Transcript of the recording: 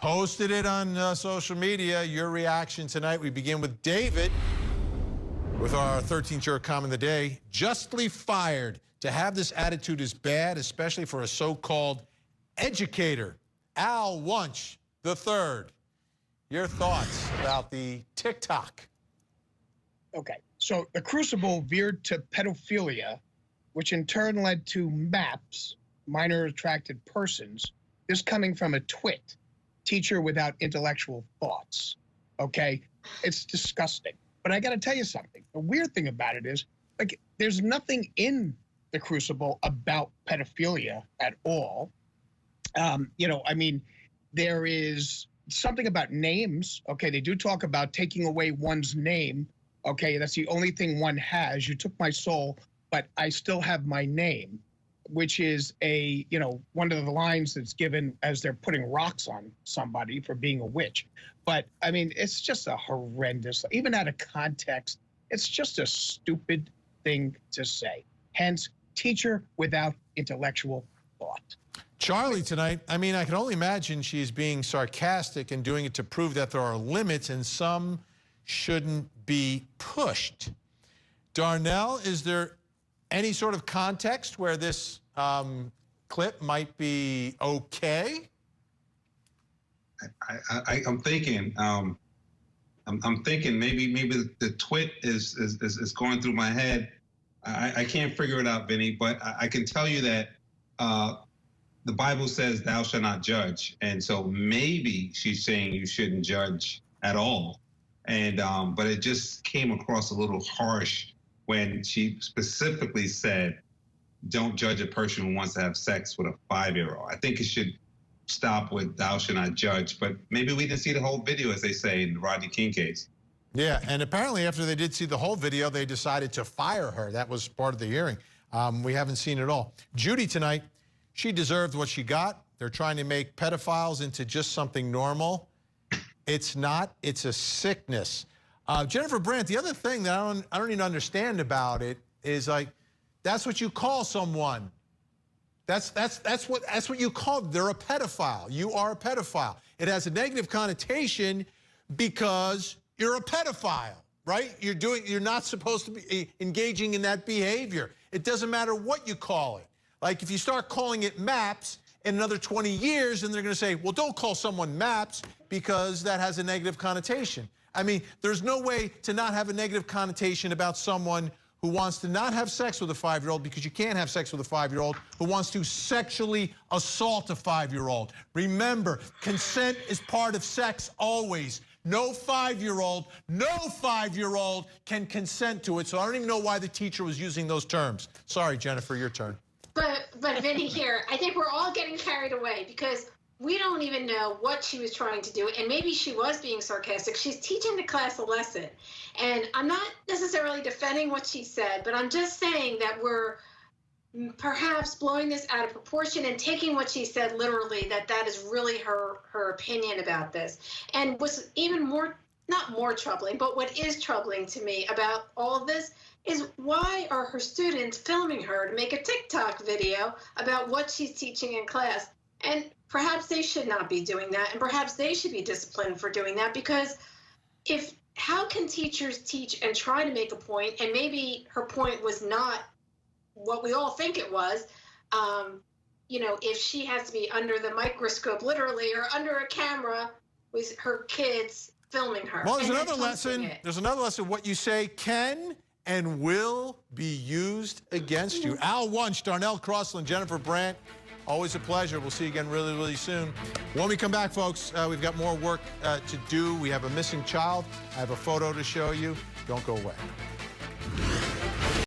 Posted it on social media. Your reaction tonight. We begin with David with our 13th juror comment of the day. Justly fired. To have this attitude is bad, especially for a so-called educator. Al Wunsch III. Your thoughts about the TikTok? Okay, so the crucible veered to pedophilia, which in turn led to MAPS, minor attracted persons. This coming from a twit, teacher without intellectual thoughts. Okay, it's disgusting. But I got to tell you something. The weird thing about it is, like, there's nothing in the crucible about pedophilia at all. You know, I mean, there is something about names. Okay, they do talk about taking away one's name. Okay, that's the only thing one has. You took my soul, but I still have my name, which is a, you know, one of the lines that's given as they're putting rocks on somebody for being a witch. But I mean, it's just a horrendous, even out of context, it's just a stupid thing to say. Hence, teacher without intellectual thought. Charlie tonight, I mean, I can only imagine she's being sarcastic and doing it to prove that there are limits and some shouldn't be pushed. Darnell, is there any sort of context where this clip might be okay? I'm thinking, I'm thinking maybe the twit is going through my head. I can't figure it out, Vinny, but I can tell you that the Bible says thou shalt not judge. And so maybe she's saying you shouldn't judge at all. And but it just came across a little harsh when she specifically said, don't judge a person who wants to have sex with a 5-year-old. I think it should stop with thou shalt not judge. But maybe we didn't see the whole video, as they say in the Rodney King case. Yeah, and apparently after they did see the whole video, they decided to fire her. That was part of the hearing. We haven't seen it all. Judy tonight, she deserved what she got. They're trying to make pedophiles into just something normal. It's not. It's a sickness. Jennifer Brandt, the other thing that I don't even understand about it is, like, that's what you call someone. That's what you call. They're a pedophile. You are a pedophile. It has a negative connotation because you're a pedophile, right? You're not supposed to be engaging in that behavior. It doesn't matter what you call it. Like, if you start calling it MAPS in another 20 years, and they're going to say, well, don't call someone MAPS because that has a negative connotation. I mean, there's no way to not have a negative connotation about someone who wants to not have sex with a 5-year-old, because you can't have sex with a 5-year-old, who wants to sexually assault a 5-year-old. Remember, consent is part of sex always. No 5-year-old can consent to it. So I don't even know why the teacher was using those terms. Sorry, Jennifer, your turn. But Vinny here, I think we're all getting carried away because we don't even know what she was trying to do. And maybe she was being sarcastic. She's teaching the class a lesson. And I'm not necessarily defending what she said, but I'm just saying that we're perhaps blowing this out of proportion and taking what she said literally, that is really her opinion about this. And what's even more, not more troubling, but what is troubling to me about all of this is, why are her students filming her to make a TikTok video about what she's teaching in class? And perhaps they should not be doing that, and perhaps they should be disciplined for doing that, because how can teachers teach and try to make a point, and maybe her point was not what we all think it was, you know, if she has to be under the microscope, literally, or under a camera with her kids filming her. Well, there's another lesson. There's another lesson. What you say can and will be used against you. Al Wunsch, Darnell, Crosland, Jennifer Brandt, always a pleasure. We'll see you again really, really soon. When we come back, folks, we've got more work to do. We have a missing child. I have a photo to show you. Don't go away.